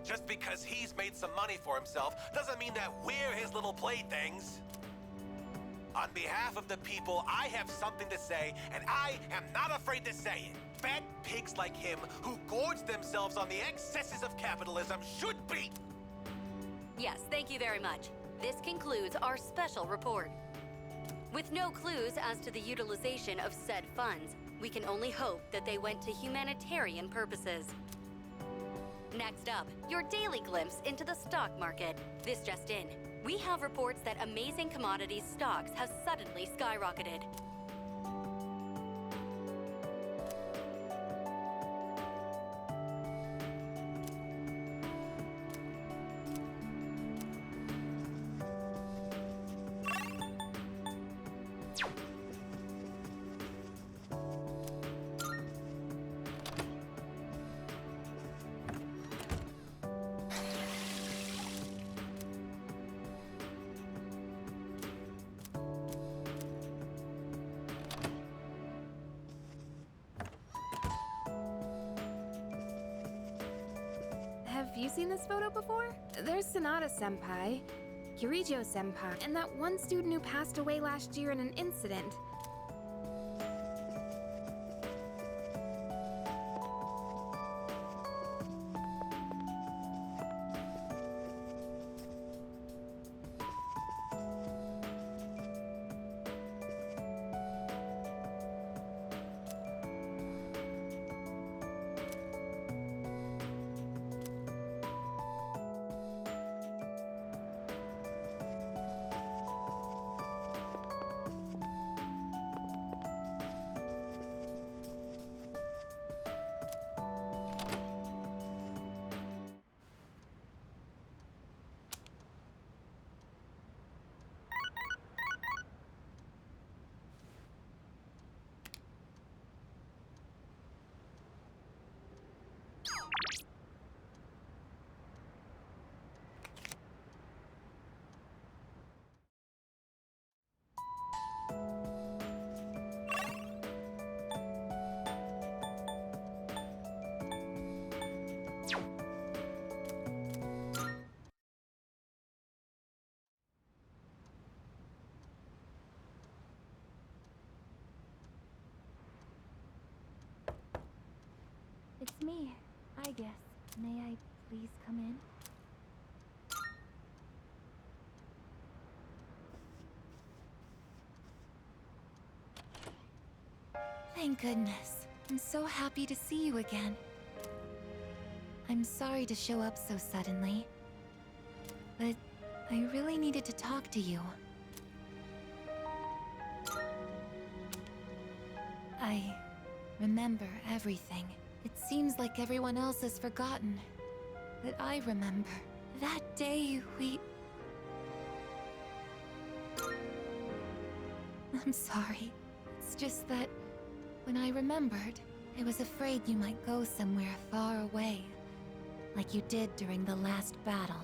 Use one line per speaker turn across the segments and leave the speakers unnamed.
Just because he's made some money for himself doesn't mean that we're his little playthings. On behalf of the people, I have something to say, and I am not afraid to say it. Fat pigs like him who gorge themselves on the excesses of capitalism should be...
Yes, thank you very much. This concludes our special report. With no clues as to the utilization of said funds, we can only hope that they went to humanitarian purposes. Next up, your daily glimpse into the stock market. This just in. We have reports that Amazing Commodities stocks have suddenly skyrocketed.
Have you seen this photo before? There's Sanada-senpai, Kirijo-senpai, and that one student who passed away last year in an incident.
It's me, I guess. May I please come in?
Thank goodness. I'm so happy to see you again. I'm sorry to show up so suddenly, but I really needed to talk to you. I remember everything. It seems like everyone else has forgotten, but I remember. That day I'm sorry. It's just that when I remembered, I was afraid you might go somewhere far away, like you did during the last battle.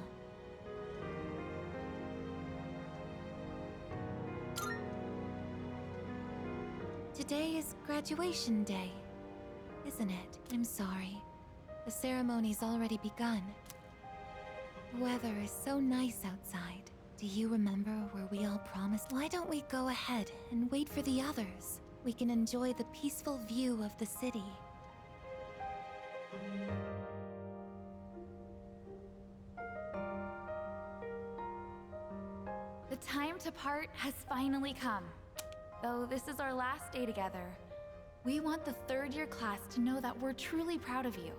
Today is graduation day, isn't it? I'm sorry. The ceremony's already begun. The weather is so nice outside. Do you remember where we all promised? Why don't we go ahead and wait for the others? We can enjoy the peaceful view of the city.
The time to part has finally come. Though this is our last day together, we want the third-year class to know that we're truly proud of you.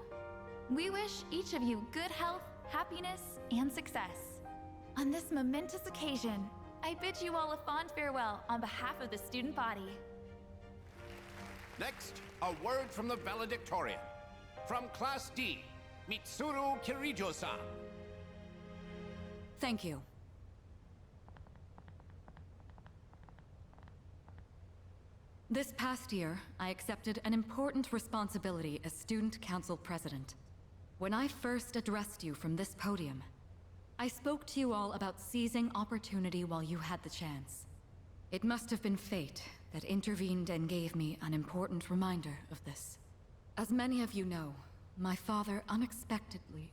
We wish each of you good health, happiness, and success. On this momentous occasion, I bid you all a fond farewell on behalf of the student body.
Next, a word from the valedictorian. From Class D, Mitsuru Kirijo-san.
Thank you. This past year, I accepted an important responsibility as Student Council President. When I first addressed you from this podium, I spoke to you all about seizing opportunity while you had the chance. It must have been fate that intervened and gave me an important reminder of this. As many of you know, my father unexpectedly...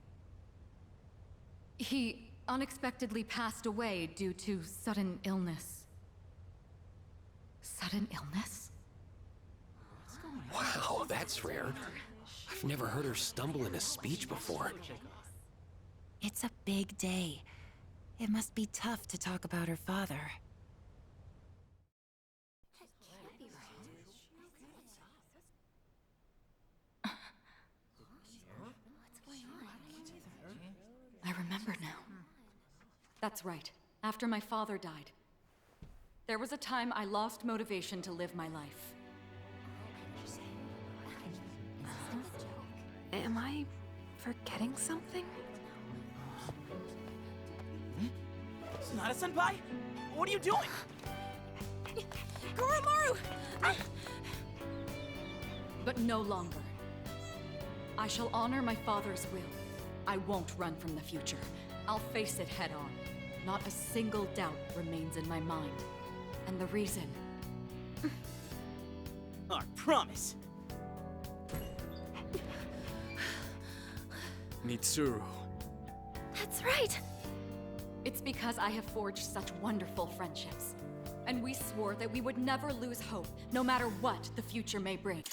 He unexpectedly passed away due to sudden illness. Sudden illness?
Wow, that's rare. I've never heard her stumble in a speech before.
It's a big day. It must be tough to talk about her father.
I remember now. That's right. After my father died, there was a time I lost motivation to live my life.
Am I forgetting something?
Sonata-senpai? What are you doing?
Goromaru!
But no longer. I shall honor my father's will. I won't run from the future. I'll face it head on. Not a single doubt remains in my mind. And the reason...
I promise.
Mitsuru.
That's right!
It's because I have forged such wonderful friendships. And we swore that we would never lose hope, no matter what the future may bring.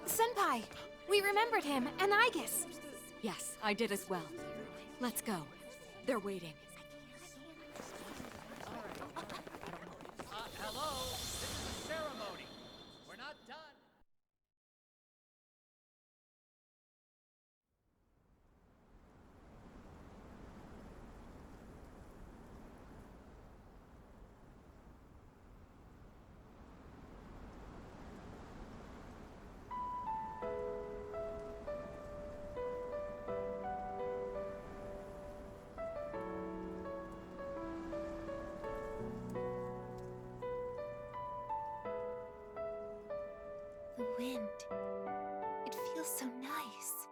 Senpai! We remembered him, and Aigis!
Yes, I did as well. Let's go. They're waiting.
Hello, this is a ceremony. We're not done.
The wind. It feels so nice.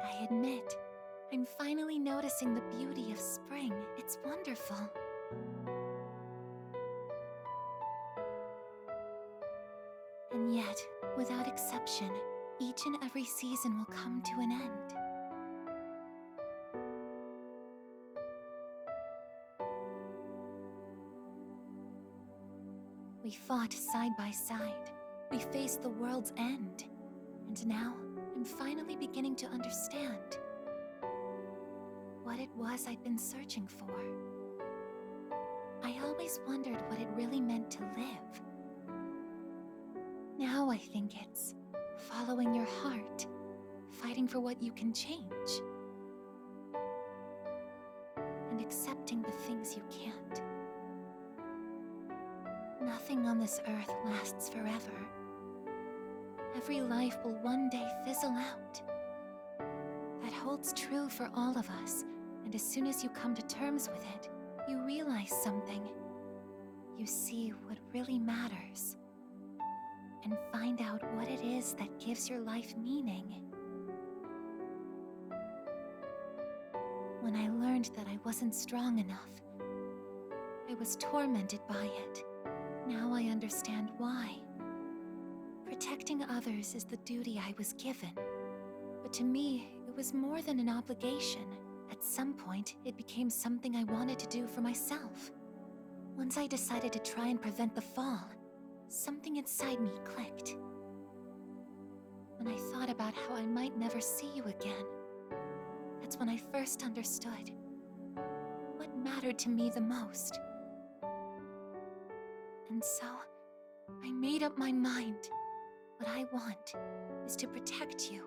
I admit, I'm finally noticing the beauty of spring. It's wonderful. And yet, without exception, each and every season will come to an end. We fought side by side. We faced the world's end. And now, I'm finally beginning to understand what it was I'd been searching for. I always wondered what it really meant to live. Now I think it's following your heart, fighting for what you can change, and accepting the things you can't. Nothing on this earth lasts forever. Every life will one day fizzle out. That holds true for all of us, and as soon as you come to terms with it, you realize something. You see what really matters, and find out what it is that gives your life meaning. When I learned that I wasn't strong enough, I was tormented by it. Now I understand why. Protecting others is the duty I was given. But to me, it was more than an obligation. At some point, it became something I wanted to do for myself. Once I decided to try and prevent the fall, something inside me clicked. When I thought about how I might never see you again, that's when I first understood what mattered to me the most. And so, I made up my mind. What I want is to protect you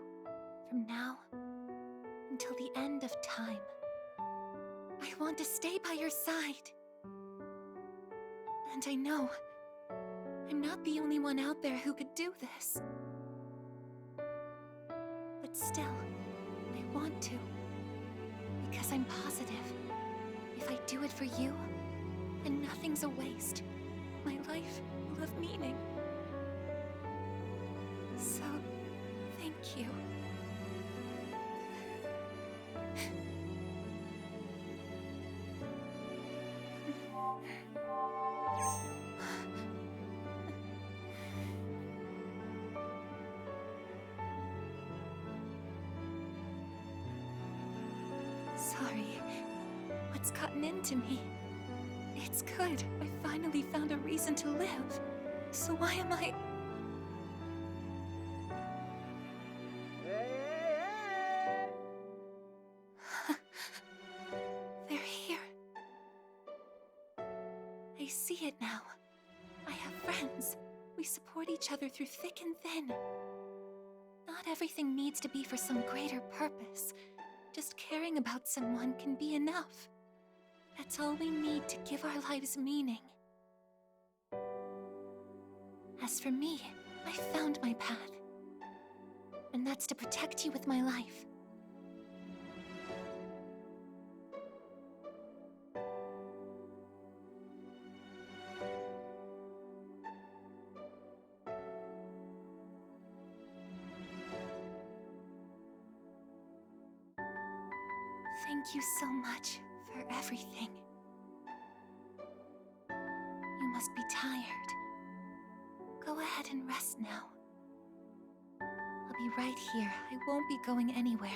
from now until the end of time. I want to stay by your side. And I know I'm not the only one out there who could do this. But still, I want to. Because I'm positive, if I do it for you, then nothing's a waste. My life will have meaning. So, thank you. Sorry. What's gotten into me? It's good. I finally found a reason to live. So why am I... They're here. I see it now. I have friends. We support each other through thick and thin. Not everything needs to be for some greater purpose. Just caring about someone can be enough. That's all we need to give our lives meaning. As for me, I found my path. And that's to protect you with my life. Thank you so much for everything. You must be tired. Go ahead and rest now. I'll be right here. I won't be going anywhere.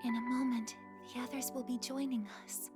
In a moment, the others will be joining us.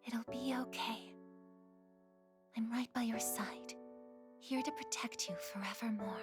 It'll be okay. I'm right by your side, here to protect you forevermore.